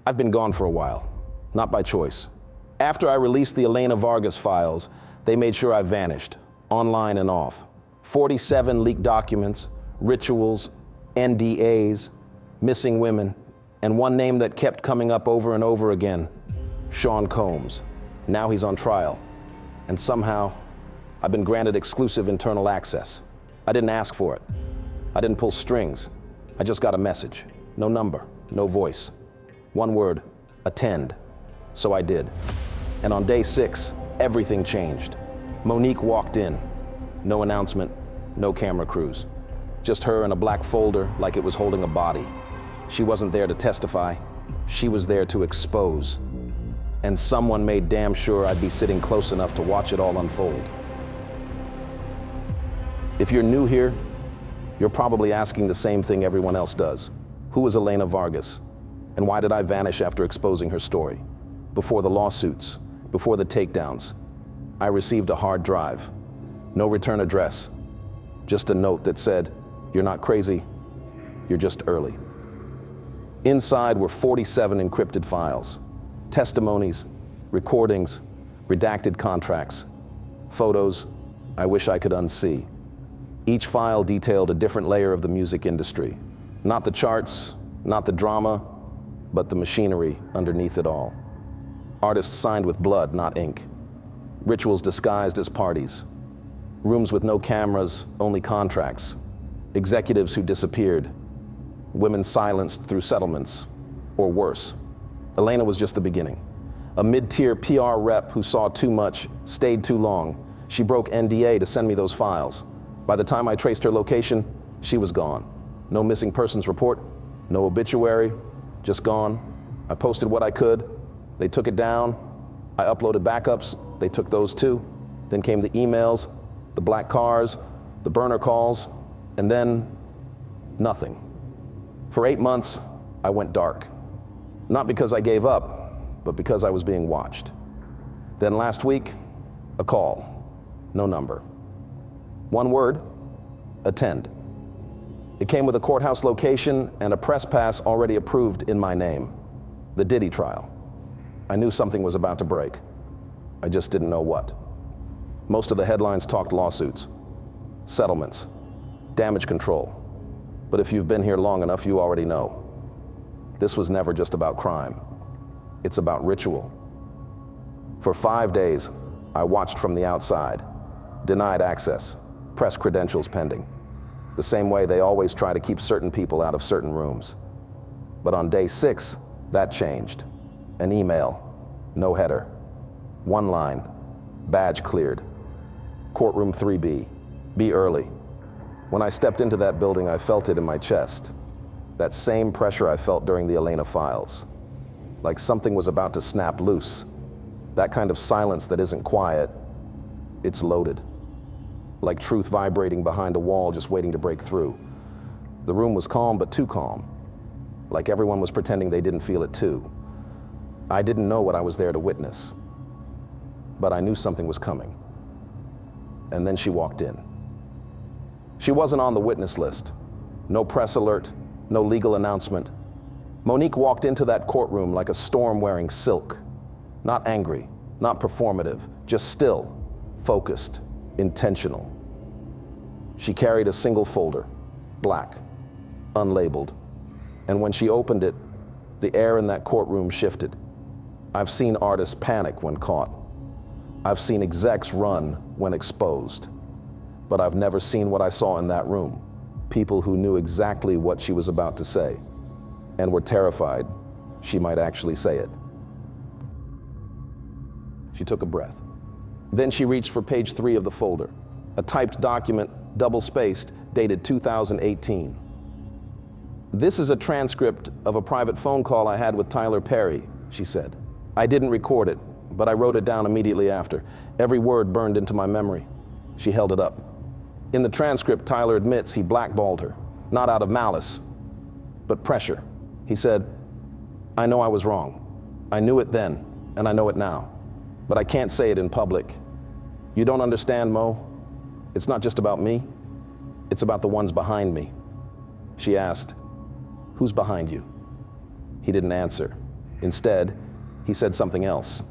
I've been gone for a while, not by choice. After I released the Elena Vargas files, they made sure I vanished, online and off. 47 leaked documents, rituals, NDAs, missing women, and one name that kept coming up over and over again, Sean Combs. Now he's on trial, and somehow I've been granted exclusive internal access. I didn't ask for it. I didn't pull strings. I just got a message. No number, no voice. One word, attend. So I did. And on day 6, everything changed. Nique walked in. No announcement, no camera crews. Just her in a black folder like it was holding a body. She wasn't there to testify. She was there to expose. And someone made damn sure I'd be sitting close enough to watch it all unfold. If you're new here, you're probably asking the same thing everyone else does. Who is Elena Vargas? And why did I vanish after exposing her story? Before the lawsuits, before the takedowns, I received a hard drive. No return address. Just a note that said, "You're not crazy, you're just early." Inside were 47 encrypted files, testimonies, recordings, redacted contracts, photos I wish I could unsee. Each file detailed a different layer of the music industry. Not the charts, not the drama, but the machinery underneath it all. Artists signed with blood, not ink. Rituals disguised as parties. Rooms with no cameras, only contracts. Executives who disappeared. Women silenced through settlements, or worse. Elena was just the beginning. A mid-tier PR rep who saw too much, stayed too long. She broke NDA to send me those files. By the time I traced her location, she was gone. No missing persons report, no obituary, just gone. I posted what I could. They took it down. I uploaded backups. They took those too. Then came the emails, the black cars, the burner calls, and then nothing. For 8 months, I went dark. Not because I gave up, but because I was being watched. Then last week, a call, no number. One word, attend. It came with a courthouse location and a press pass already approved in my name. The Diddy trial. I knew something was about to break. I just didn't know what. Most of the headlines talked lawsuits, settlements, damage control. But if you've been here long enough, you already know. This was never just about crime. It's about ritual. For 5 days, I watched from the outside, denied access, press credentials pending. The same way they always try to keep certain people out of certain rooms. But on day 6, that changed. An email, no header. One line, badge cleared. Courtroom 3B, be early. When I stepped into that building, I felt it in my chest. That same pressure I felt during the Elena files. Like something was about to snap loose. That kind of silence that isn't quiet, it's loaded. Like truth vibrating behind a wall just waiting to break through. The room was calm, but too calm. Like everyone was pretending they didn't feel it too. I didn't know what I was there to witness. But I knew something was coming. And then she walked in. She wasn't on the witness list. No press alert, no legal announcement. Nique walked into that courtroom like a storm wearing silk. Not angry, not performative, just still, focused, intentional. She carried a single folder, black, unlabeled. And when she opened it, the air in that courtroom shifted. I've seen artists panic when caught. I've seen execs run when exposed. But I've never seen what I saw in that room. People who knew exactly what she was about to say and were terrified she might actually say it. She took a breath. Then she reached for page 3 of the folder, a typed document, double-spaced, dated 2018. "This is a transcript of a private phone call I had with Tyler Perry," she said. "I didn't record it, but I wrote it down immediately after. Every word burned into my memory." She held it up. In the transcript, Tyler admits he blackballed her, not out of malice, but pressure. He said, "I know I was wrong. I knew it then, and I know it now. But I can't say it in public. You don't understand, Mo. It's not just about me. It's about the ones behind me." She asked, "Who's behind you?" He didn't answer. Instead, he said something else.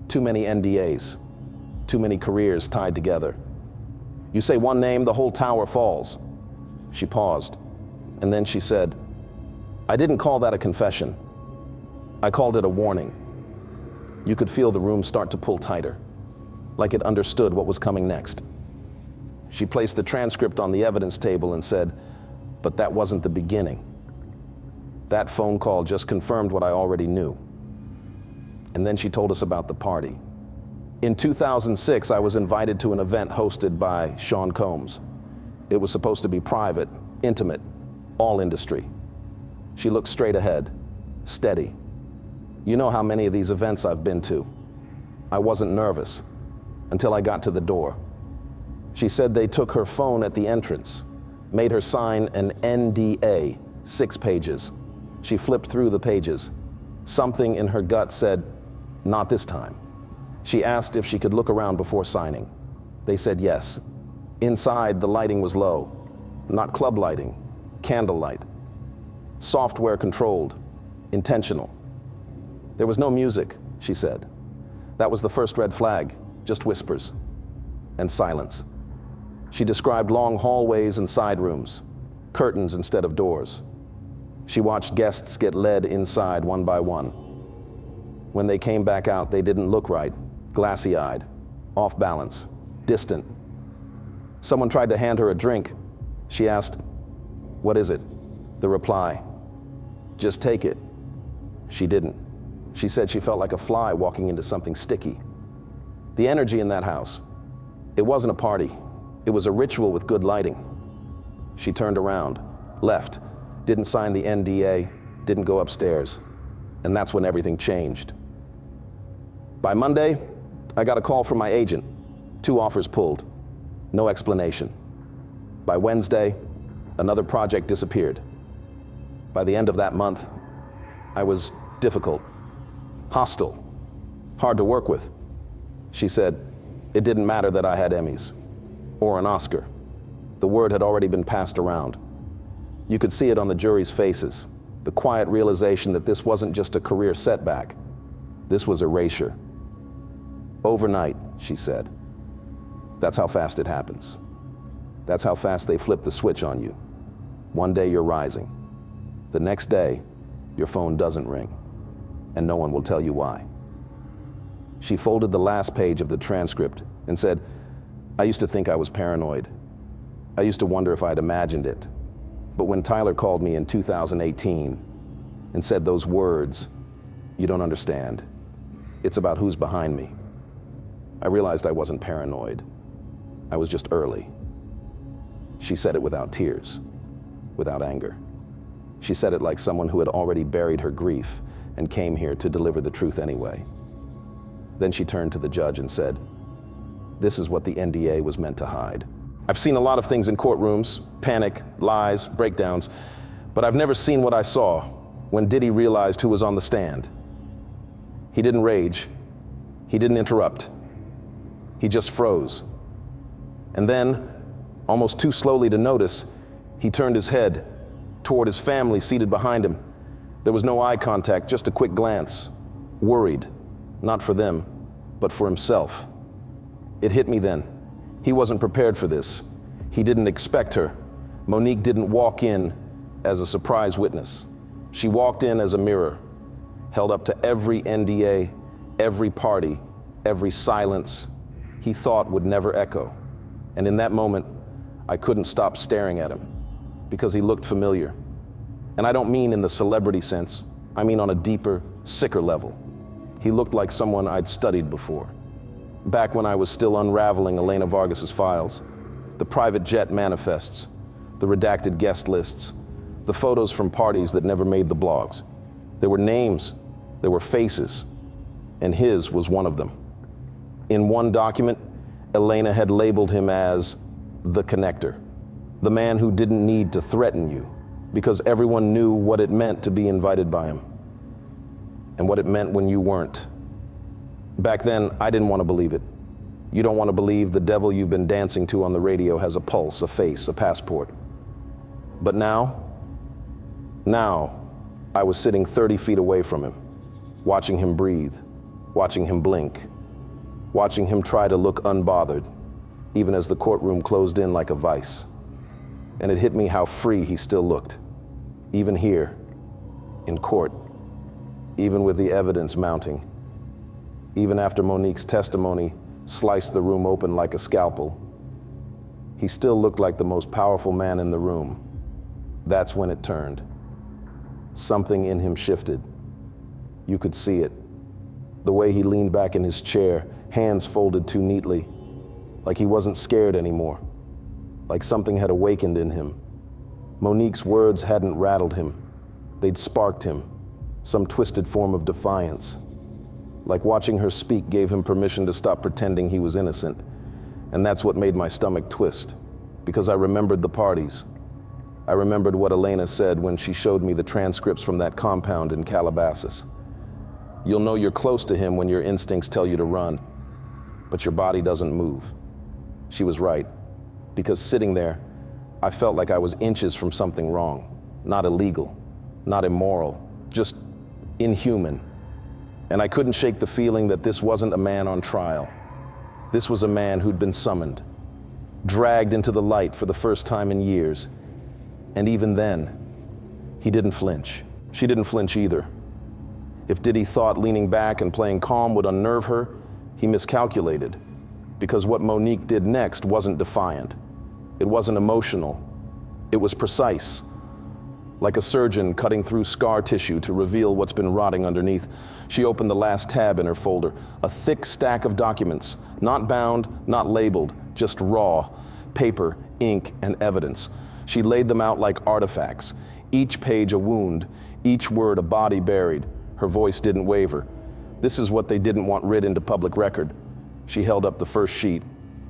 Too many NDAs, too many careers tied together. You say one name, the whole tower falls. She paused, and then she said, I didn't call that a confession. I called it a warning. You could feel the room start to pull tighter, like it understood what was coming next. She placed the transcript on the evidence table and said, but that wasn't the beginning. That phone call just confirmed what I already knew. And then she told us about the party. In 2006, I was invited to an event hosted by Sean Combs. It was supposed to be private, intimate, all industry. She looked straight ahead, steady. You know how many of these events I've been to. I wasn't nervous until I got to the door. She said they took her phone at the entrance, made her sign an NDA, 6 pages. She flipped through the pages. Something in her gut said, not this time. She asked if she could look around before signing. They said yes. Inside, the lighting was low, not club lighting, candlelight. Software controlled, intentional. There was no music, she said. That was the first red flag, just whispers and silence. She described long hallways and side rooms, curtains instead of doors. She watched guests get led inside one by one. When they came back out, they didn't look right, glassy-eyed, off balance, distant. Someone tried to hand her a drink. She asked, "What is it?" The reply, "Just take it." She didn't. She said she felt like a fly walking into something sticky. The energy in that house, it wasn't a party. It was a ritual with good lighting. She turned around, left, didn't sign the NDA, didn't go upstairs. And that's when everything changed. By Monday, I got a call from my agent. 2 offers pulled. No explanation. By Wednesday, another project disappeared. By the end of that month, I was difficult, hostile, hard to work with. She said it didn't matter that I had Emmys or an Oscar. The word had already been passed around. You could see it on the jury's faces, the quiet realization that this wasn't just a career setback. This was erasure. Overnight, she said. That's how fast it happens. That's how fast they flip the switch on you. One day you're rising. The next day, your phone doesn't ring, and no one will tell you why. She folded the last page of the transcript and said, I used to think I was paranoid. I used to wonder if I'd imagined it. But when Tyler called me in 2018 and said those words, "You don't understand. It's about who's behind me," I realized I wasn't paranoid. I was just early. She said it without tears, without anger. She said it like someone who had already buried her grief and came here to deliver the truth anyway. Then she turned to the judge and said, "This is what the NDA was meant to hide." I've seen a lot of things in courtrooms, panic, lies, breakdowns, but I've never seen what I saw when Diddy realized who was on the stand. He didn't rage. He didn't interrupt. He just froze. And then, almost too slowly to notice, he turned his head toward his family seated behind him. There was no eye contact, just a quick glance, worried, not for them, but for himself. It hit me then. He wasn't prepared for this. He didn't expect her. Monique didn't walk in as a surprise witness. She walked in as a mirror, held up to every NDA, every party, every silence he thought would never echo. And in that moment, I couldn't stop staring at him because he looked familiar. And I don't mean in the celebrity sense. I mean on a deeper, sicker level. He looked like someone I'd studied before. Back when I was still unraveling Elena Vargas's files, the private jet manifests, the redacted guest lists, the photos from parties that never made the blogs. There were names, there were faces, and his was one of them. In one document, Elena had labeled him as the connector, the man who didn't need to threaten you because everyone knew what it meant to be invited by him and what it meant when you weren't. Back then, I didn't want to believe it. You don't want to believe the devil you've been dancing to on the radio has a pulse, a face, a passport. But now, I was sitting 30 feet away from him, watching him breathe, watching him blink, watching him try to look unbothered, even as the courtroom closed in like a vice. And it hit me how free he still looked, even here, in court, even with the evidence mounting. Even after Monique's testimony sliced the room open like a scalpel, he still looked like the most powerful man in the room. That's when it turned. Something in him shifted. You could see it. The way he leaned back in his chair, hands folded too neatly, like he wasn't scared anymore, like something had awakened in him. Monique's words hadn't rattled him. They'd sparked him, some twisted form of defiance. Like watching her speak gave him permission to stop pretending he was innocent. And that's what made my stomach twist, because I remembered the parties. I remembered what Elena said when she showed me the transcripts from that compound in Calabasas. You'll know you're close to him when your instincts tell you to run, but your body doesn't move. She was right, because sitting there, I felt like I was inches from something wrong, not illegal, not immoral, just inhuman. And I couldn't shake the feeling that this wasn't a man on trial. This was a man who'd been summoned, dragged into the light for the first time in years. And even then, he didn't flinch. She didn't flinch either. If Diddy thought leaning back and playing calm would unnerve her, he miscalculated, because what Monique did next wasn't defiant. It wasn't emotional. It was precise. Like a surgeon cutting through scar tissue to reveal what's been rotting underneath, she opened the last tab in her folder, a thick stack of documents, not bound, not labeled, just raw, paper, ink, and evidence. She laid them out like artifacts, each page a wound, each word a body buried. Her voice didn't waver. This is what they didn't want writ into public record. She held up the first sheet,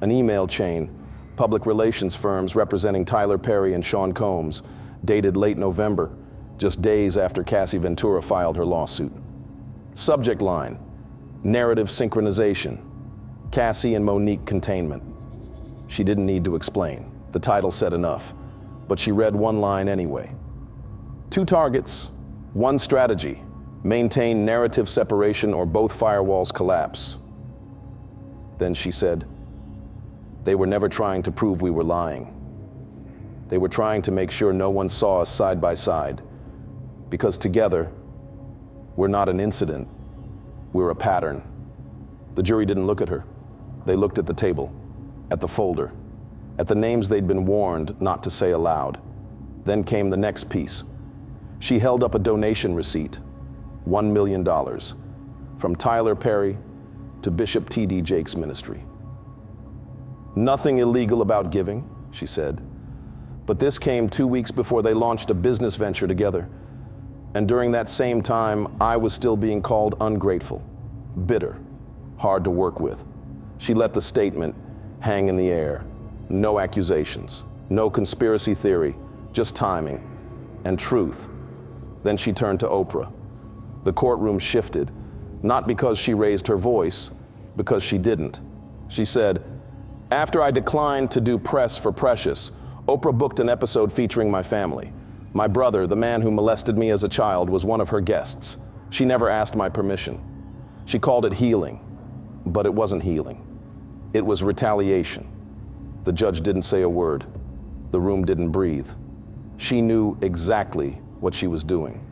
an email chain, public relations firms representing Tyler Perry and Sean Combs, dated late November, just days after Cassie Ventura filed her lawsuit. Subject line, narrative synchronization, Cassie and Monique containment. She didn't need to explain. The title said enough, but she read one line anyway. 2 targets, 1 strategy, maintain narrative separation or both firewalls collapse. Then she said, they were never trying to prove we were lying. They were trying to make sure no one saw us side by side, because together, we're not an incident, we're a pattern. The jury didn't look at her. They looked at the table, at the folder, at the names they'd been warned not to say aloud. Then came the next piece. She held up a donation receipt, $1 million, from Tyler Perry to Bishop T.D. Jake's ministry. Nothing illegal about giving, she said. But this came 2 weeks before they launched a business venture together. And during that same time, I was still being called ungrateful, bitter, hard to work with. She let the statement hang in the air. No accusations, no conspiracy theory, just timing and truth. Then she turned to Oprah. The courtroom shifted, not because she raised her voice, because she didn't. She said, after I declined to do press for Precious, Oprah booked an episode featuring my family. My brother, the man who molested me as a child, was one of her guests. She never asked my permission. She called it healing, but it wasn't healing. It was retaliation. The judge didn't say a word. The room didn't breathe. She knew exactly what she was doing.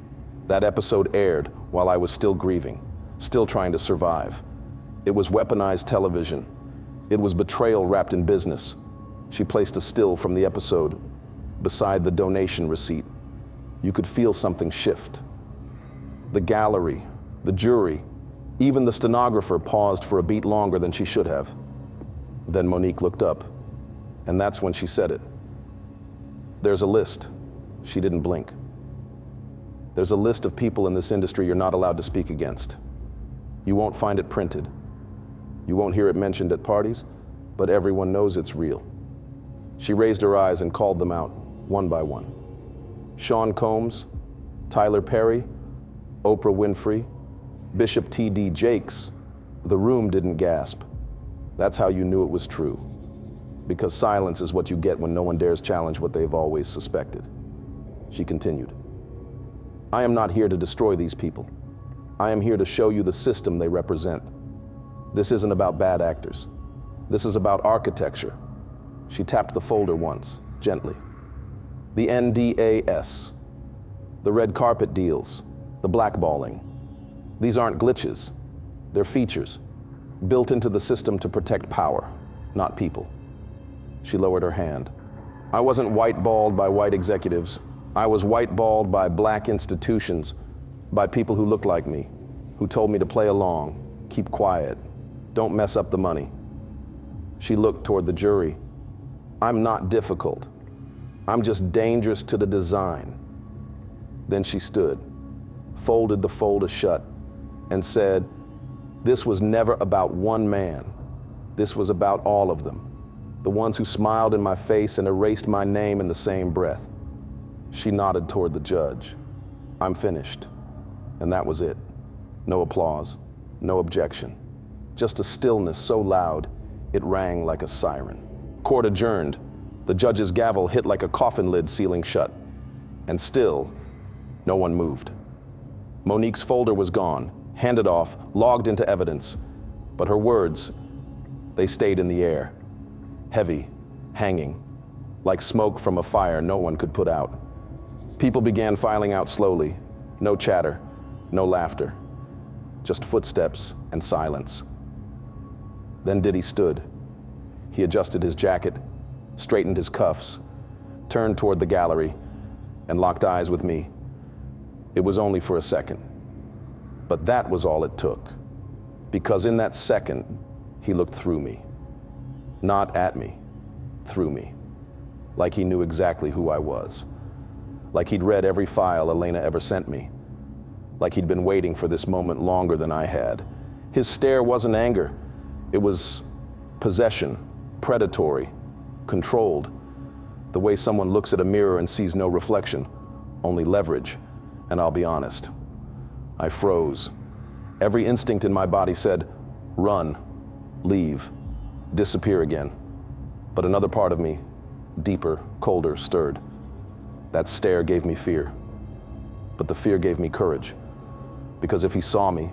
That episode aired while I was still grieving, still trying to survive. It was weaponized television. It was betrayal wrapped in business. She placed a still from the episode beside the donation receipt. You could feel something shift. The gallery, the jury, even the stenographer paused for a beat longer than she should have. Then Monique looked up, and that's when she said it. There's a list. She didn't blink. There's a list of people in this industry you're not allowed to speak against. You won't find it printed. You won't hear it mentioned at parties, but everyone knows it's real. She raised her eyes and called them out, one by one. Sean Combs, Tyler Perry, Oprah Winfrey, Bishop T.D. Jakes. The room didn't gasp. That's how you knew it was true. Because silence is what you get when no one dares challenge what they've always suspected. She continued. I am not here to destroy these people. I am here to show you the system they represent. This isn't about bad actors. This is about architecture. She tapped the folder once, gently. The NDAS, the red carpet deals, the blackballing. These aren't glitches. They're features, built into the system to protect power, not people. She lowered her hand. I wasn't white-balled by white executives. I was white-balled by black institutions, by people who looked like me, who told me to play along, keep quiet, don't mess up the money. She looked toward the jury. I'm not difficult. I'm just dangerous to the design. Then she stood, folded the folder shut, and said, this was never about one man. This was about all of them. The ones who smiled in my face and erased my name in the same breath. She nodded toward the judge. I'm finished. And that was it. No applause, no objection. Just a stillness so loud, it rang like a siren. Court adjourned. The judge's gavel hit like a coffin lid sealing shut. And still, no one moved. Monique's folder was gone, handed off, logged into evidence. But her words, they stayed in the air. Heavy, hanging, like smoke from a fire no one could put out. People began filing out slowly. No chatter, no laughter. Just footsteps and silence. Then Diddy stood. He adjusted his jacket, straightened his cuffs, turned toward the gallery, and locked eyes with me. It was only for a second. But that was all it took. Because in that second, he looked through me. Not at me, through me. Like he knew exactly who I was. Like he'd read every file Elena ever sent me. Like he'd been waiting for this moment longer than I had. His stare wasn't anger. It was possession, predatory, controlled. The way someone looks at a mirror and sees no reflection, only leverage. And I'll be honest, I froze. Every instinct in my body said, run, leave, disappear again. But another part of me, deeper, colder, stirred. That stare gave me fear. But the fear gave me courage. Because if he saw me,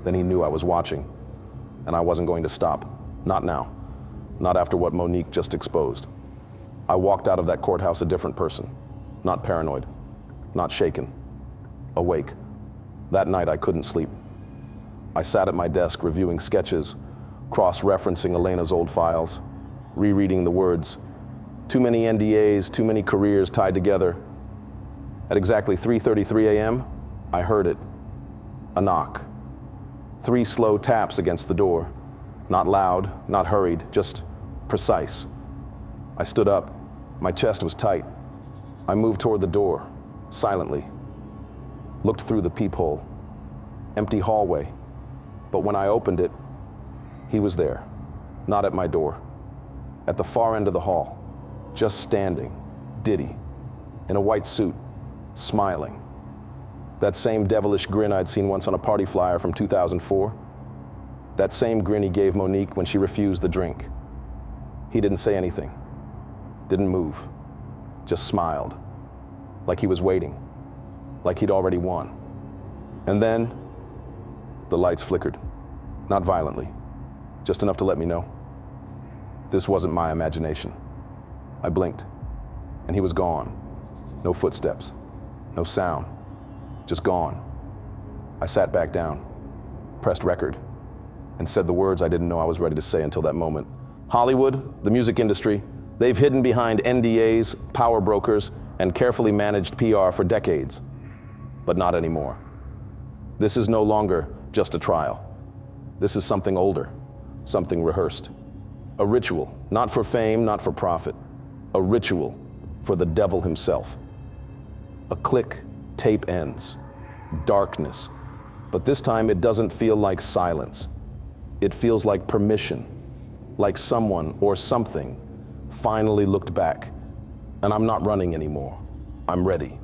then he knew I was watching. And I wasn't going to stop. Not now. Not after what Monique just exposed. I walked out of that courthouse a different person. Not paranoid. Not shaken. Awake. That night I couldn't sleep. I sat at my desk reviewing sketches, cross-referencing Elena's old files, rereading the words. Too many NDAs, too many careers tied together. At exactly 3:33 a.m., I heard it. A knock. 3 slow taps against the door. Not loud, not hurried, just precise. I stood up. My chest was tight. I moved toward the door, silently. Looked through the peephole. Empty hallway. But when I opened it, he was there. Not at my door. At the far end of the hall. Just standing. Diddy. In a white suit. Smiling. That same devilish grin I'd seen once on a party flyer from 2004. That same grin he gave Monique when she refused the drink. He didn't say anything. Didn't move. Just smiled. Like he was waiting. Like he'd already won. And then, the lights flickered. Not violently. Just enough to let me know. This wasn't my imagination. I blinked, and he was gone. No footsteps. No sound. Just gone. I sat back down, pressed record, and said the words I didn't know I was ready to say until that moment. Hollywood, the music industry, they've hidden behind NDAs, power brokers, and carefully managed PR for decades. But not anymore. This is no longer just a trial. This is something older, something rehearsed. A ritual, not for fame, not for profit. A ritual for the devil himself. A click, tape ends. Darkness. But this time it doesn't feel like silence. It feels like permission. Like someone or something finally looked back. And I'm not running anymore. I'm ready.